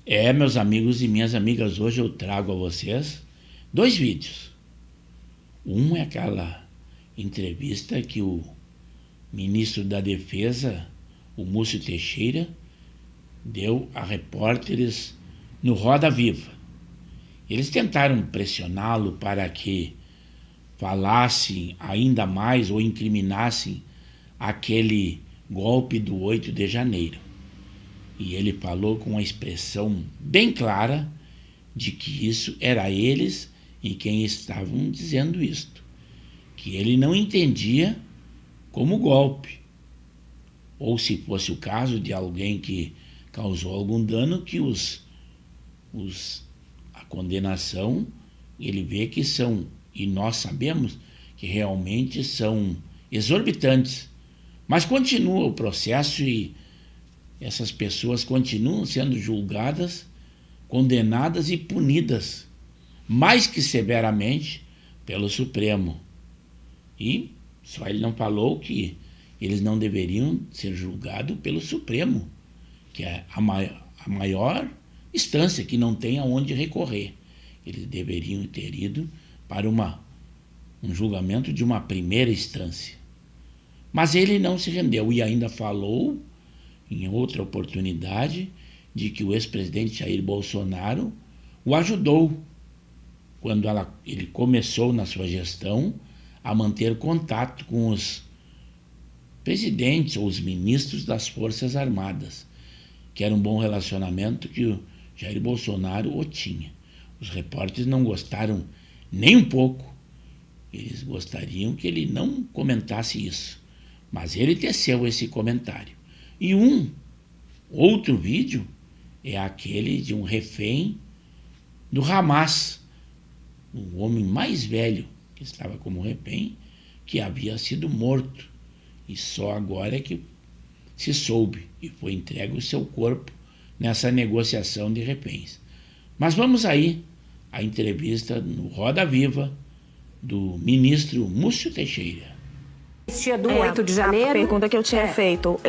Meus amigos e minhas amigas, hoje eu trago a vocês dois vídeos. Um é aquela entrevista que o ministro da Defesa, o Múcio Teixeira, deu a repórteres no Roda Viva. Eles tentaram pressioná-lo para que falassem ainda mais ou incriminassem aquele golpe do 8 de janeiro. E ele falou com uma expressão bem clara de que isso era eles e quem estavam dizendo isto. Que ele não entendia como golpe. Ou se fosse o caso de alguém que causou algum dano, que a condenação, ele vê que são, e nós sabemos que realmente são exorbitantes. Mas continua o processo e essas pessoas continuam sendo julgadas, condenadas e punidas, mais que severamente, pelo Supremo. E só ele não falou que eles não deveriam ser julgados pelo Supremo, que é a maior instância, que não tem aonde recorrer. Eles deveriam ter ido para um julgamento de uma primeira instância. Mas ele não se rendeu e ainda falou, em outra oportunidade, de que o ex-presidente Jair Bolsonaro o ajudou quando ele começou na sua gestão a manter contato com os presidentes ou os ministros das Forças Armadas, que era um bom relacionamento que o Jair Bolsonaro o tinha. Os repórteres não gostaram nem um pouco. Eles gostariam que ele não comentasse isso. Mas ele teceu esse comentário. E outro vídeo é aquele de um refém do Hamas, o homem mais velho que estava como refém, que havia sido morto. E só agora é que se soube e foi entregue o seu corpo nessa negociação de reféns. Mas vamos aí à entrevista no Roda Viva do ministro Múcio Teixeira. Dia do 8 de janeiro. A pergunta que eu tinha feito.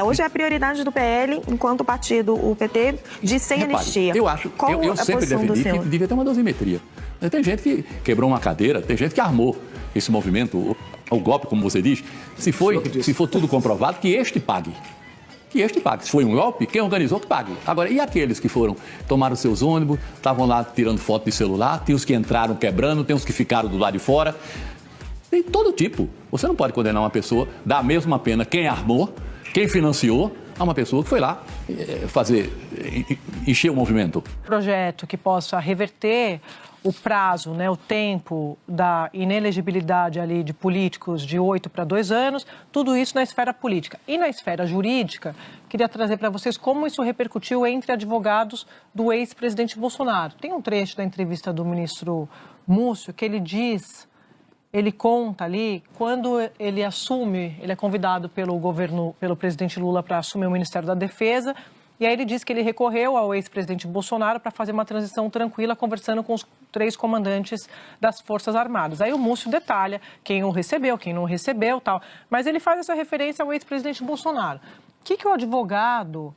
Hoje é a prioridade do PL, enquanto partido, o PT, de sem anistia. Eu sempre defendi que devia ter uma dosimetria. Tem gente que quebrou uma cadeira, tem gente que armou esse movimento, o golpe, como você diz. Se for tudo comprovado, que este pague. Que este pague. Se foi um golpe, quem organizou que pague. Agora, e aqueles que tomaram seus ônibus, estavam lá tirando foto de celular, tem os que entraram quebrando, tem os que ficaram do lado de fora. Tem todo tipo. Você não pode condenar uma pessoa, dar a mesma pena quem armou, quem financiou, a uma pessoa que foi lá encher o movimento. Projeto que possa reverter o prazo, o tempo da inelegibilidade ali de políticos de 8 para 2 anos, tudo isso na esfera política. E na esfera jurídica, queria trazer para vocês como isso repercutiu entre advogados do ex-presidente Bolsonaro. Tem um trecho da entrevista do ministro Múcio que ele conta ali, quando ele assume, ele é convidado pelo presidente Lula para assumir o Ministério da Defesa, e aí ele diz que ele recorreu ao ex-presidente Bolsonaro para fazer uma transição tranquila, conversando com os 3 comandantes das Forças Armadas. Aí o Múcio detalha quem o recebeu, quem não recebeu, tal. Mas ele faz essa referência ao ex-presidente Bolsonaro. O que o advogado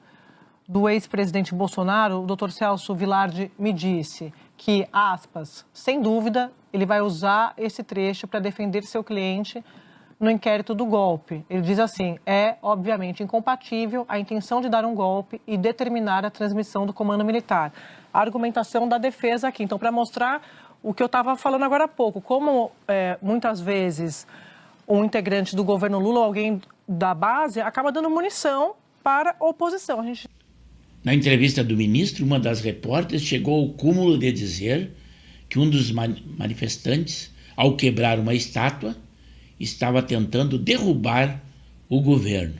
do ex-presidente Bolsonaro, o Dr. Celso Vilardi, me disse? Que, aspas, sem dúvida, ele vai usar esse trecho para defender seu cliente no inquérito do golpe. Ele diz assim, é obviamente incompatível a intenção de dar um golpe e determinar a transmissão do comando militar. A argumentação da defesa aqui. Então, para mostrar o que eu estava falando agora há pouco, como muitas vezes um integrante do governo Lula, alguém da base, acaba dando munição para a oposição. Na entrevista do ministro, uma das repórteres chegou ao cúmulo de dizer que um dos manifestantes, ao quebrar uma estátua, estava tentando derrubar o governo.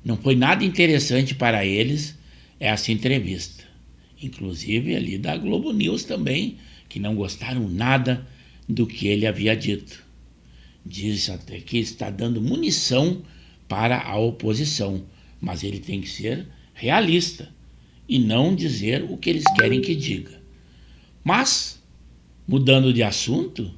Não foi nada interessante para eles essa entrevista. Inclusive ali da Globo News também, que não gostaram nada do que ele havia dito. Diz até que está dando munição para a oposição, mas ele tem que ser realista e não dizer o que eles querem que diga. Mas, mudando de assunto,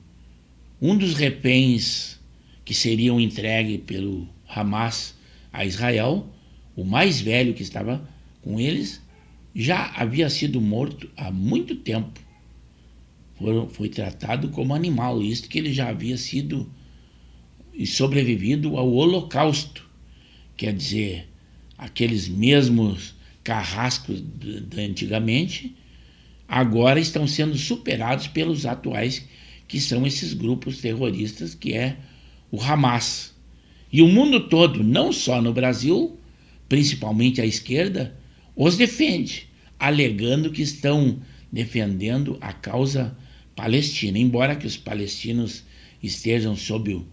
um dos reféns que seriam entregues pelo Hamas a Israel, o mais velho que estava com eles, já havia sido morto há muito tempo. Foi tratado como animal, isto que ele já havia sido e sobrevivido ao Holocausto. Quer dizer, aqueles mesmos carrascos de antigamente, agora estão sendo superados pelos atuais, que são esses grupos terroristas, que é o Hamas. E o mundo todo, não só no Brasil, principalmente a esquerda, os defende, alegando que estão defendendo a causa palestina, embora que os palestinos estejam sob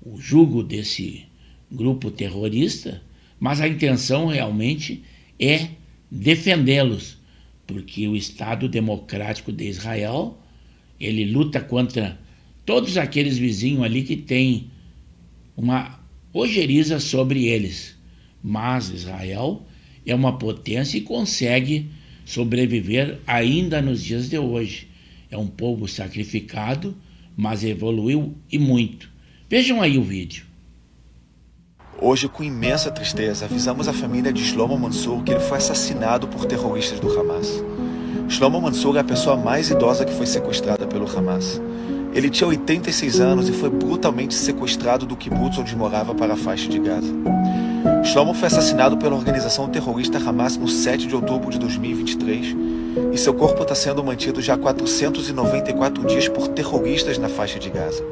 o jugo desse grupo terrorista, mas a intenção realmente é defendê-los, porque o Estado Democrático de Israel, ele luta contra todos aqueles vizinhos ali que têm uma ojeriza sobre eles, mas Israel é uma potência e consegue sobreviver ainda nos dias de hoje. É um povo sacrificado, mas evoluiu e muito. Vejam aí o vídeo. Hoje, com imensa tristeza, avisamos a família de Shlomo Mansour que ele foi assassinado por terroristas do Hamas. Shlomo Mansour é a pessoa mais idosa que foi sequestrada pelo Hamas. Ele tinha 86 anos e foi brutalmente sequestrado do kibbutz onde morava para a faixa de Gaza. Shlomo foi assassinado pela organização terrorista Hamas no 7 de outubro de 2023 e seu corpo está sendo mantido já há 494 dias por terroristas na faixa de Gaza.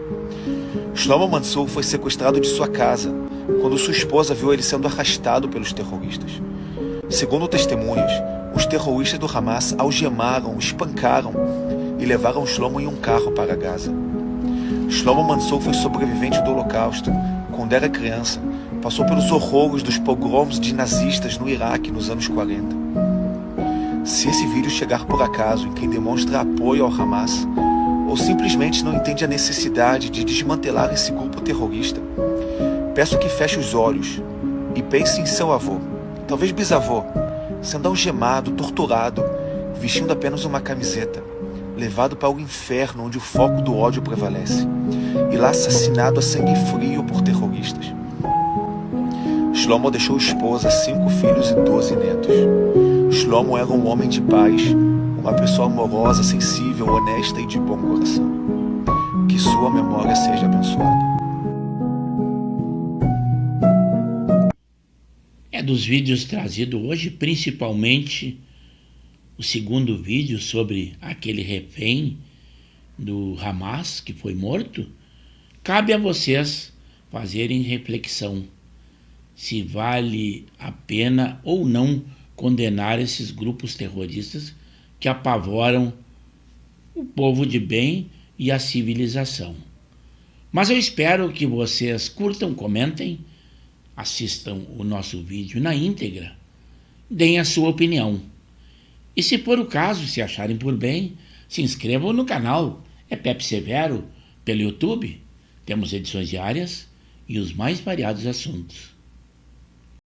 Shlomo Mansour foi sequestrado de sua casa quando sua esposa viu ele sendo arrastado pelos terroristas. Segundo testemunhas, os terroristas do Hamas algemaram, espancaram e levaram Shlomo em um carro para Gaza. Shlomo Mansour foi sobrevivente do Holocausto. Quando era criança, passou pelos horrores dos pogroms de nazistas no Iraque nos anos 40. Se esse vídeo chegar por acaso em quem demonstra apoio ao Hamas, ou simplesmente não entende a necessidade de desmantelar esse grupo terrorista, peço que feche os olhos e pense em seu avô, talvez bisavô, sendo algemado, torturado, vestindo apenas uma camiseta, levado para o inferno onde o foco do ódio prevalece, e lá assassinado a sangue frio por terroristas. Shlomo deixou esposa, 5 filhos e 12 netos. Shlomo era um homem de paz, uma pessoa amorosa, sensível, honesta e de bom coração. Que sua memória seja abençoada. Dos vídeos trazidos hoje, principalmente o segundo vídeo sobre aquele refém do Hamas que foi morto, cabe a vocês fazerem reflexão se vale a pena ou não condenar esses grupos terroristas que apavoram o povo de bem e a civilização. Mas eu espero que vocês curtam, comentem, assistam o nosso vídeo na íntegra, deem a sua opinião. E se for o caso, se acharem por bem, se inscrevam no canal. É Pepe Severo, pelo YouTube. Temos edições diárias e os mais variados assuntos.